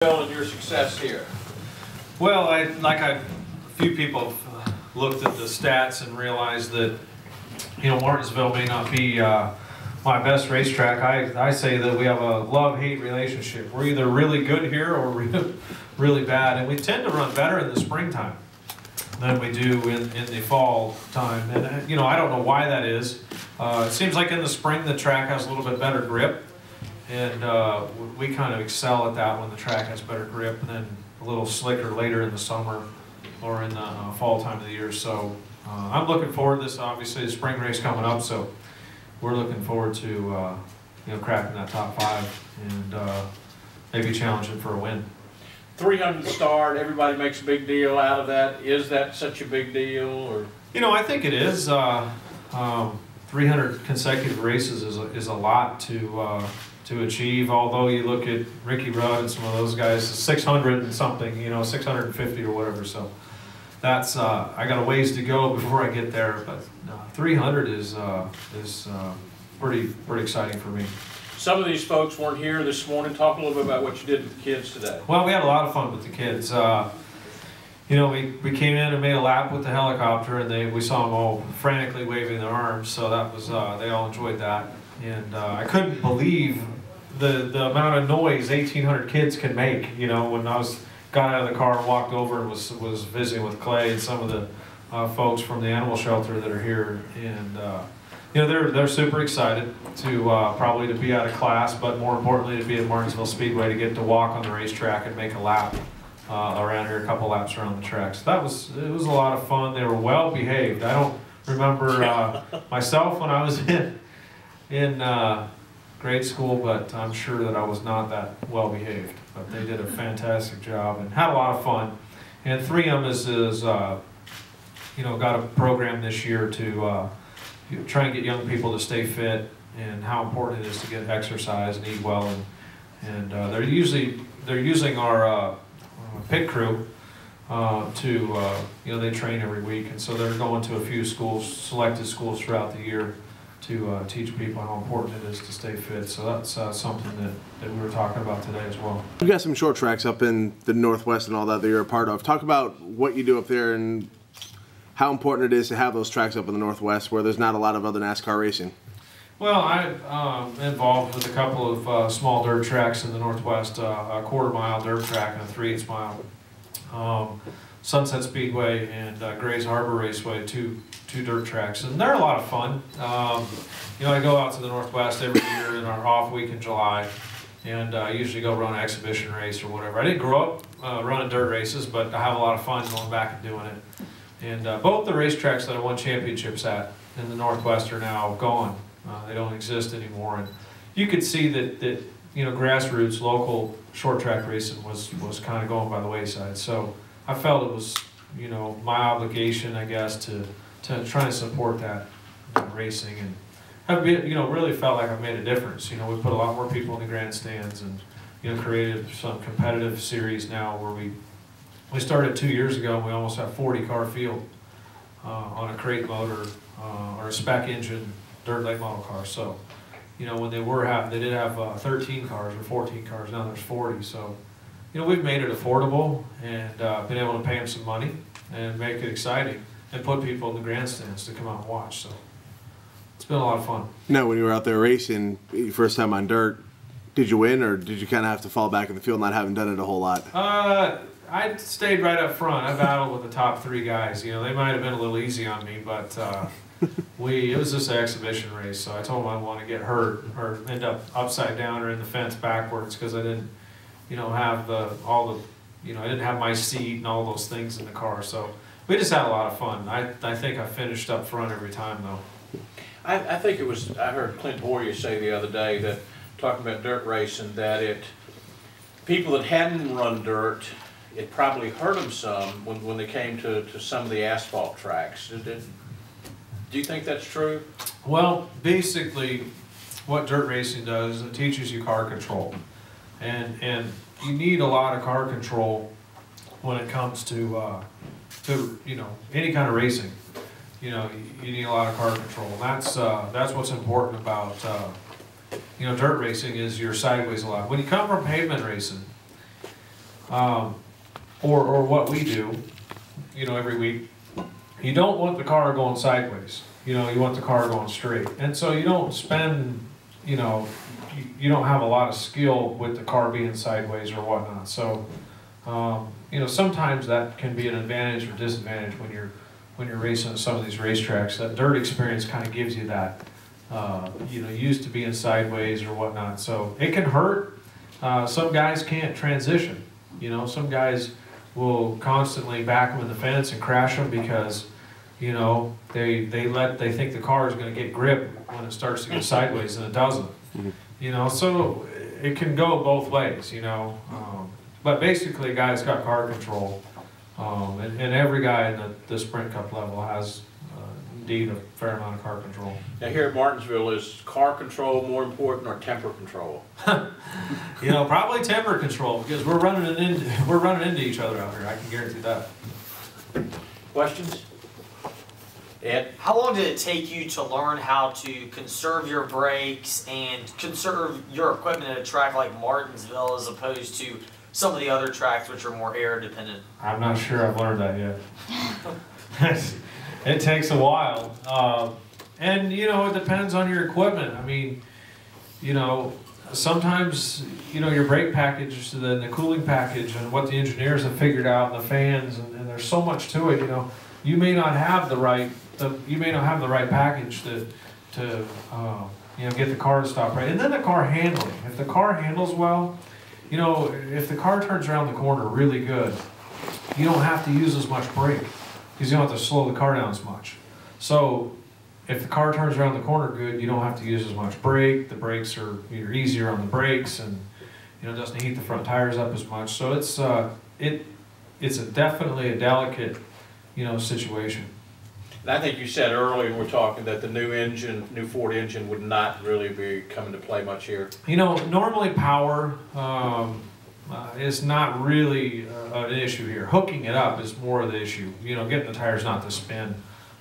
And your success here? Well, a few people have looked at the stats and realized that, Martinsville may not be my best racetrack. I say that we have a love-hate relationship. We're either really good here or really bad, and we tend to run better in the springtime than we do in the fall time. And I don't know why that is. It seems like in the spring the track has a little bit better grip, and we kind of excel at that when the track has better grip, and then a little slicker later in the summer or in the fall time of the year. So I'm looking forward to this. Obviously, the spring race coming up, so we're looking forward to cracking that top 5 and maybe challenging for a win. 300 start, everybody makes a big deal out of that. Is that such a big deal, or? I think it is. 300 consecutive races is a lot to achieve. Although you look at Ricky Rudd and some of those guys, 600 and something, 650 or whatever. So that's I got a ways to go before I get there. But 300 is pretty exciting for me. Some of these folks weren't here this morning. Talk a little bit about what you did with the kids today. Well, we had a lot of fun with the kids. We came in and made a lap with the helicopter, and we saw them all frantically waving their arms. So that was they all enjoyed that, and I couldn't believe the amount of noise 1,800 kids can make. When I got out of the car and walked over and was visiting with Clay and some of the folks from the animal shelter that are here, and they're super excited to probably to be out of class, but more importantly to be at Martinsville Speedway to get to walk on the racetrack and make a lap around here, a couple laps around the track. So it was a lot of fun. They were well behaved. I don't remember myself when I was in grade school, but I'm sure that I was not that well behaved. But they did a fantastic job and had a lot of fun. And 3M is got a program this year to try and get young people to stay fit, and how important it is to get exercise and eat well. And they're using our pit crew they train every week, and so they're going to a few selected schools throughout the year to teach people how important it is to stay fit. So that's something that we were talking about today as well. You've got some short tracks up in the Northwest and all that you're a part of. Talk about what you do up there and how important it is to have those tracks up in the Northwest where there's not a lot of other NASCAR racing. Well, I'm involved with a couple of small dirt tracks in the Northwest, a quarter-mile dirt track and a 3/8 mile. Sunset Speedway and Grays Harbor Raceway, two dirt tracks, and they're a lot of fun. I go out to the Northwest every year in our off week in July, and I usually go run an exhibition race or whatever. I didn't grow up running dirt races, but I have a lot of fun going back and doing it. And both the racetracks that I won championships at in the Northwest are now gone. They don't exist anymore, and you could see that grassroots local short track racing was kind of going by the wayside. So I felt it was my obligation, I guess, to try and support that racing, and have really felt like I've made a difference. We put a lot more people in the grandstands, and created some competitive series now where we started 2 years ago, and we almost have 40-car field on a crate motor or a spec engine dirt late model car. So, when they did have 13 cars or 14 cars. Now there's 40. So, we've made it affordable and been able to pay them some money and make it exciting and put people in the grandstands to come out and watch. So, it's been a lot of fun. Now, when you were out there racing, your first time on dirt, did you win, or did you kind of have to fall back in the field, not having done it a whole lot? I stayed right up front. I battled with the top 3 guys. They might have been a little easy on me, but it was just an exhibition race. So I told them I didn't want to get hurt or end up upside down or in the fence backwards, because I didn't, have I didn't have my seat and all those things in the car. So we just had a lot of fun. I think I finished up front every time, though. I think it was, I heard Clint Boyer say the other day that, talking about dirt racing, that people that hadn't run dirt, it probably hurt them some when they came to some of the asphalt tracks. Do you think that's true? Well, basically, what dirt racing does is it teaches you car control, and you need a lot of car control when it comes to any kind of racing. You need a lot of car control. And that's what's important about dirt racing, is you're sideways a lot. When you come from pavement racing, or what we do, you know, every week. You don't want the car going sideways. You know, you want the car going straight. And so you don't spend, you know, you don't have a lot of skill with the car being sideways or whatnot. So, you know, sometimes that can be an advantage or disadvantage when you're racing at some of these racetracks. That dirt experience kind of gives you that, you know, used to being sideways or whatnot. So it can hurt. Some guys can't transition. You know, some guys will constantly back them in the fence and crash them because, you know, they think the car is going to get grip when it starts to go sideways and it doesn't. Mm-hmm. You know, so it can go both ways, you know. But basically, a guy's got car control, and every guy in the Sprint Cup level has indeed a fair amount of car control. Now here at Martinsville, is car control more important or temper control? You know, probably temper control, because we're running into each other out here. I can guarantee that. Questions? Ed? How long did it take you to learn how to conserve your brakes and conserve your equipment at a track like Martinsville as opposed to some of the other tracks which are more air dependent? I'm not sure I've learned that yet. It takes a while. And, you know, it depends on your equipment. I mean, you know, sometimes, you know, your brake package, the cooling package, and what the engineers have figured out, and the fans, and there's so much to it, you know. You may not have the right package to you know, get the car to stop right. And then the car handling. If the car handles well, you know, if the car turns around the corner really good, you don't have to use as much brake because you don't have to slow the car down as much. So if the car turns around the corner good, you don't have to use as much brake. The brakes you're easier on the brakes, and you know, it doesn't heat the front tires up as much. So it's definitely a delicate, you know, situation. And I think you said earlier when we were talking that the new Ford engine would not really be coming to play much here. You know, normally power is not really an issue here. Hooking it up is more of the issue. You know, getting the tires not to spin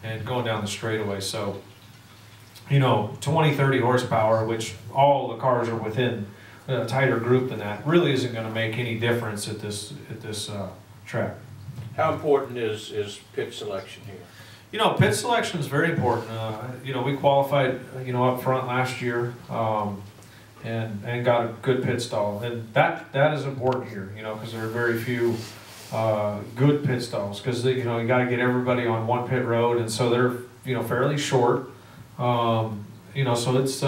and going down the straightaway. So, you know, 20, 30 horsepower, which all the cars are within a tighter group than that, really isn't going to make any difference at this track. How important is pit selection here? You know, pit selection is very important. You know, we qualified, you know, up front last year, and got a good pit stall, and that is important here. You know, because there are very few good pit stalls, because you know, you got to get everybody on one pit road, and so they're, you know, fairly short. You know, so it's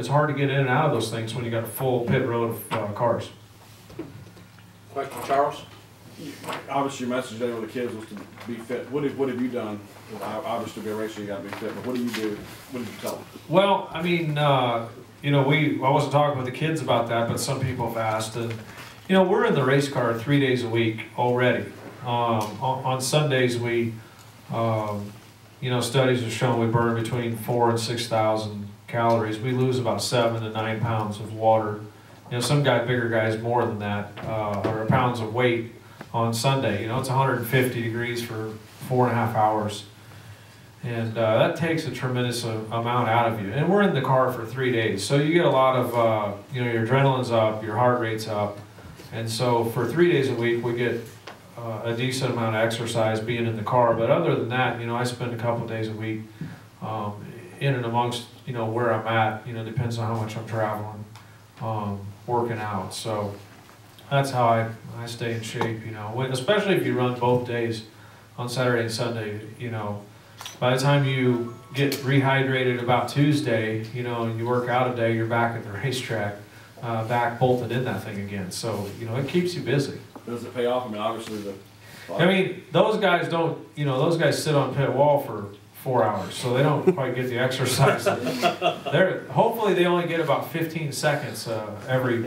hard to get in and out of those things when you got a full pit road of cars. Question, Charles? Obviously, your message there with the kids was to be fit. What have you done? Obviously, to be a racer, you got to be fit. But what do you do? What did you tell them? Well, I mean, you know, I wasn't talking with the kids about that, but some people have asked, and you know, we're in the race car 3 days a week already. On Sundays, we, you know, studies have shown we burn between 4,000 and 6,000 calories. We lose about 7 to 9 pounds of water. You know, some bigger guys more than that, or pounds of weight on Sunday. You know, it's 150 degrees for 4.5 hours. And that takes a tremendous amount out of you. And we're in the car for 3 days. So you get a lot of, you know, your adrenaline's up, your heart rate's up. And so for 3 days a week, we get a decent amount of exercise being in the car. But other than that, you know, I spend a couple days a week in and amongst, you know, where I'm at. You know, depends on how much I'm traveling, working out. So that's how I stay in shape, you know, especially if you run both days on Saturday and Sunday. You know, by the time you get rehydrated about Tuesday, you know, and you work out a day, you're back at the racetrack, back bolted in that thing again. So, you know, it keeps you busy. Does it pay off? I mean, obviously I mean, those guys don't, you know, those guys sit on pit wall for 4 hours, so they don't quite get the exercise. Hopefully they only get about 15 seconds every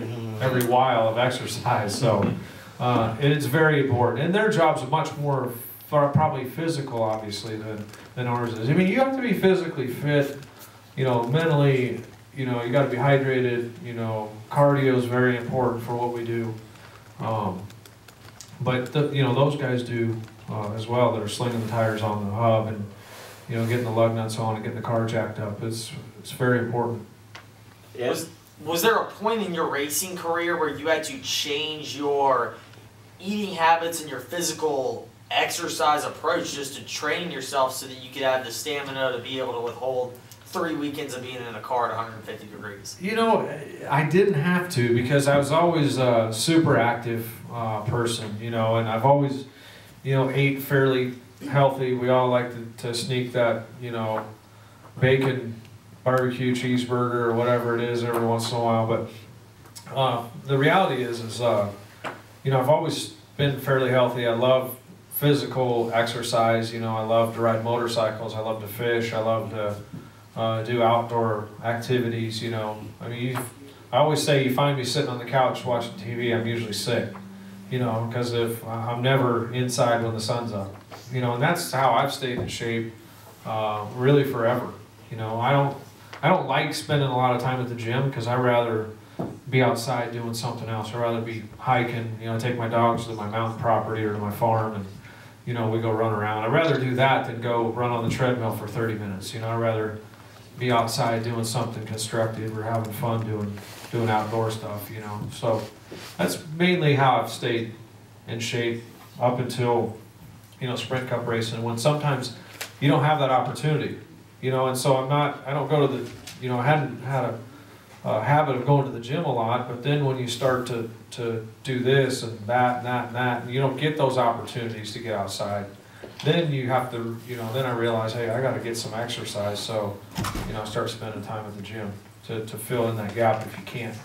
while of exercise. So it's very important, and their job's much more probably physical, obviously, than ours is. I mean, you have to be physically fit, you know, mentally. You know, you got to be hydrated. You know, cardio is very important for what we do. But you know, those guys do as well. That are slinging the tires on the hub and, you know, getting the lug nuts on and getting the car jacked up. It's very important. Yes. Was there a point in your racing career where you had to change your eating habits and your physical exercise approach just to training yourself so that you could have the stamina to be able to withhold 3 weekends of being in a car at 150 degrees? You know, I didn't have to because I was always a super active person, you know, and I've always, you know, ate fairly healthy. We all like to sneak that, you know, bacon barbecue cheeseburger or whatever it is every once in a while. But the reality is you know, I've always been fairly healthy. I love physical exercise. You know, I love to ride motorcycles. I love to fish. I love to do outdoor activities. You know, I mean, I always say you find me sitting on the couch watching TV, I'm usually sick. You know, because if I'm never inside when the sun's up. You know, and that's how I've stayed in shape really forever. You know, I don't like spending a lot of time at the gym because I rather be outside doing something else. I'd rather be hiking, you know, take my dogs to my mountain property or to my farm and, you know, we go run around. I'd rather do that than go run on the treadmill for 30 minutes. You know, I'd rather be outside doing something constructive or having fun doing outdoor stuff, you know. So that's mainly how I've stayed in shape up until, you know, Sprint Cup racing, when sometimes you don't have that opportunity, you know, and so I don't go to the, you know, I hadn't had a habit of going to the gym a lot, but then when you start to do this and that and that and that, and you don't get those opportunities to get outside, then you have to, you know, then I realize, hey, I got to get some exercise, so, you know, start spending time at the gym to fill in that gap if you can't,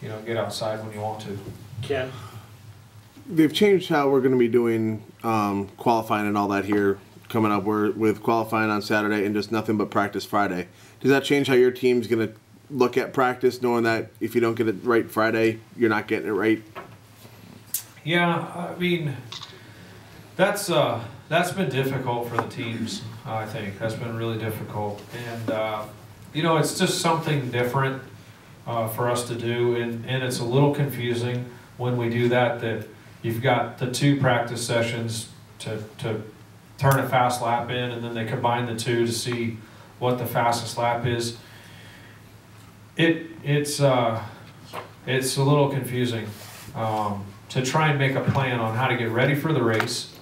you know, get outside when you want to. Ken? They've changed how we're going to be doing qualifying and all that here coming up. We're with qualifying on Saturday and just nothing but practice Friday. Does that change how your team's going to look at practice, knowing that if you don't get it right Friday, you're not getting it right? Yeah, I mean, that's been difficult for the teams, I think. That's been really difficult. And, you know, it's just something different for us to do. And it's a little confusing when we do that you've got the 2 practice sessions to turn a fast lap in, and then they combine the 2 to see what the fastest lap is. It's a little confusing to try and make a plan on how to get ready for the race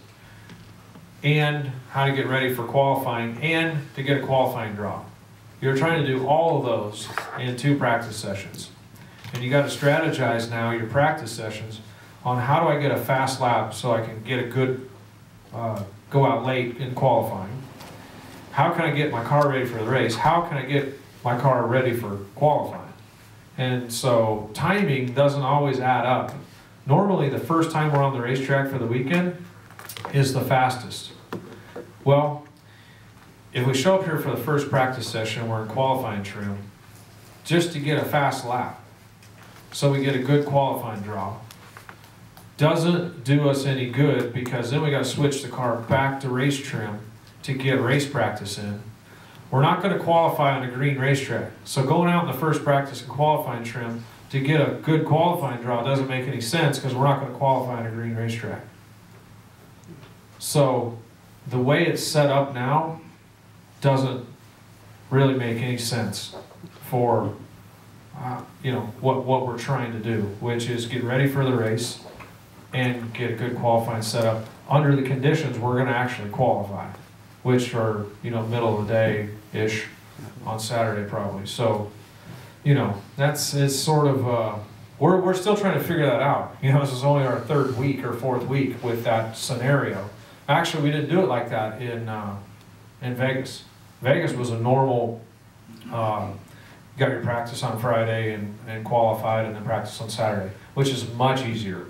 and how to get ready for qualifying and to get a qualifying draw. You're trying to do all of those in 2 practice sessions. And you got to strategize now your practice sessions on how do I get a fast lap so I can get a good, go out late in qualifying. How can I get my car ready for the race? How can I get my car ready for qualifying? And so timing doesn't always add up. Normally the first time we're on the racetrack for the weekend is the fastest. Well, if we show up here for the first practice session, we're in qualifying trim, just to get a fast lap, so we get a good qualifying draw, doesn't do us any good, because then we got to switch the car back to race trim to get race practice in. We're not going to qualify on a green racetrack, so going out in the first practice and qualifying trim to get a good qualifying draw doesn't make any sense, because we're not going to qualify on a green racetrack. So the way it's set up now doesn't really make any sense for you know, what we're trying to do, which is get ready for the race and get a good qualifying setup under the conditions we're going to actually qualify, which are, you know, middle of the day-ish on Saturday probably. So, you know, it's sort of, we're still trying to figure that out. You know, this is only our 3rd week or 4th week with that scenario. Actually, we didn't do it like that in Vegas. Vegas was a normal, got your practice on Friday and qualified, and then practice on Saturday, which is much easier,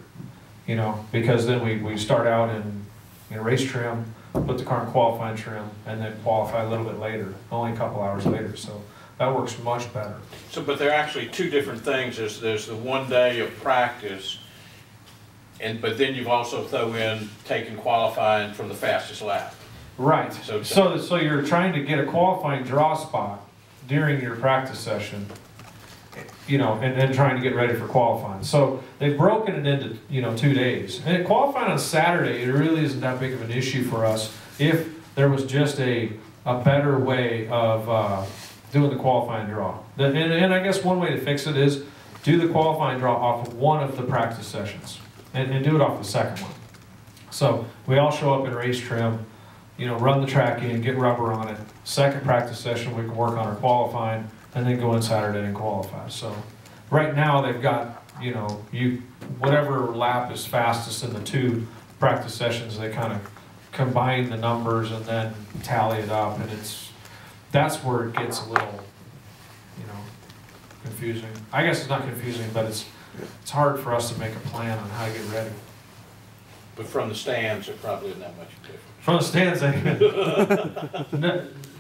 you know, because then we start out in race trim, put the car in qualifying trim, and then qualify a little bit later, only a couple hours later. So that works much better. So, but they're actually 2 different things. There's the 1 day of practice, but then you've also throw in taking qualifying from the fastest lap. Right. So you're trying to get a qualifying draw spot during your practice session, you know, and then trying to get ready for qualifying. So they've broken it into, you know, 2 days. And qualifying on Saturday, it really isn't that big of an issue for us if there was just a better way of doing the qualifying draw. And I guess one way to fix it is do the qualifying draw off of one of the practice sessions. and do it off the second one. So we all show up in race trim, run the track in, get rubber on it. Second practice session, we can work on our qualifying, and then go in Saturday and qualify. So right now they've got, whatever lap is fastest in the 2 practice sessions, they kind of combine the numbers and then tally it up, and that's where it gets a little, confusing. I guess it's not confusing, but it's hard for us to make a plan on how to get ready. But from the stands, it probably isn't that much different. From the stands,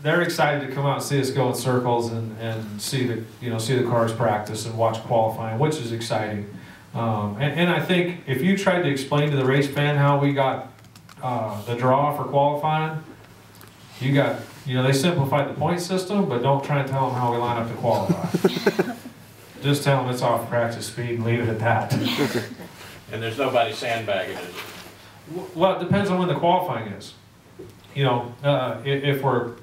they're excited to come out and see us go in circles and see the cars practice and watch qualifying, which is exciting. And I think if you tried to explain to the race fan how we got the draw for qualifying, they simplified the point system, but don't try and tell them how we line up to qualify. Just tell them it's off practice speed and leave it at that. And there's nobody sandbagging, is it? Well, it depends on when the qualifying is. If we're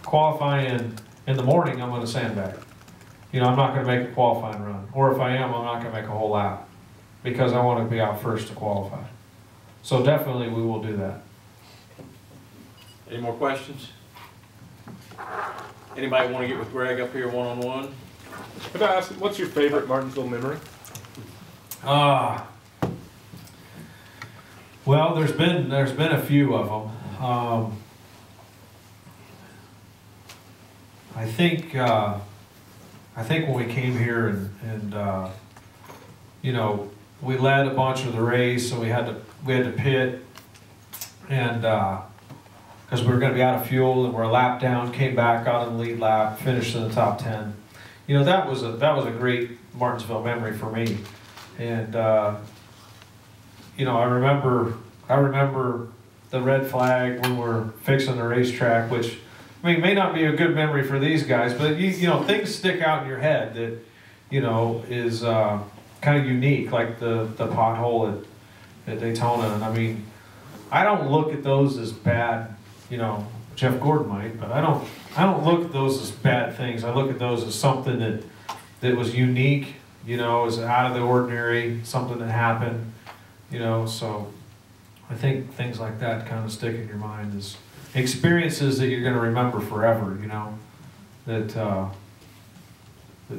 qualifying in the morning, I'm going to sandbag. I'm not going to make a qualifying run. Or if I am, I'm not going to make a whole lap because I want to be out first to qualify. So definitely we will do that. Any more questions? Anybody want to get with Greg up here one-on-one? Could I ask, what's your favorite Martinsville memory? Well, there's been a few of them. I think when we came here and we led a bunch of the race, and we had to pit, and because we were going to be out of fuel and we're a lap down, came back out on the lead lap, finished in the top 10. That was a great Martinsville memory for me, and I remember the red flag when we're fixing the racetrack, which may not be a good memory for these guys, but things stick out in your head that is kind of unique, like the pothole at Daytona. And I don't look at those as bad. Jeff Gordon might, but I don't look at those as bad things. I look at those as something that was unique, is out of the ordinary, something that happened, so I think things like that kind of stick in your mind as experiences that you're going to remember forever, that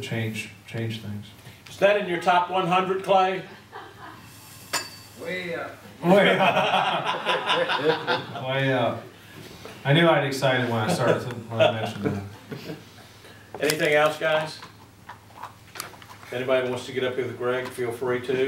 change things. Is that in your top 100, Clay? Way up. Way up. Way up. I knew I'd excited when I mentioned that. Anything else, guys? If anybody wants to get up here with Greg, feel free to.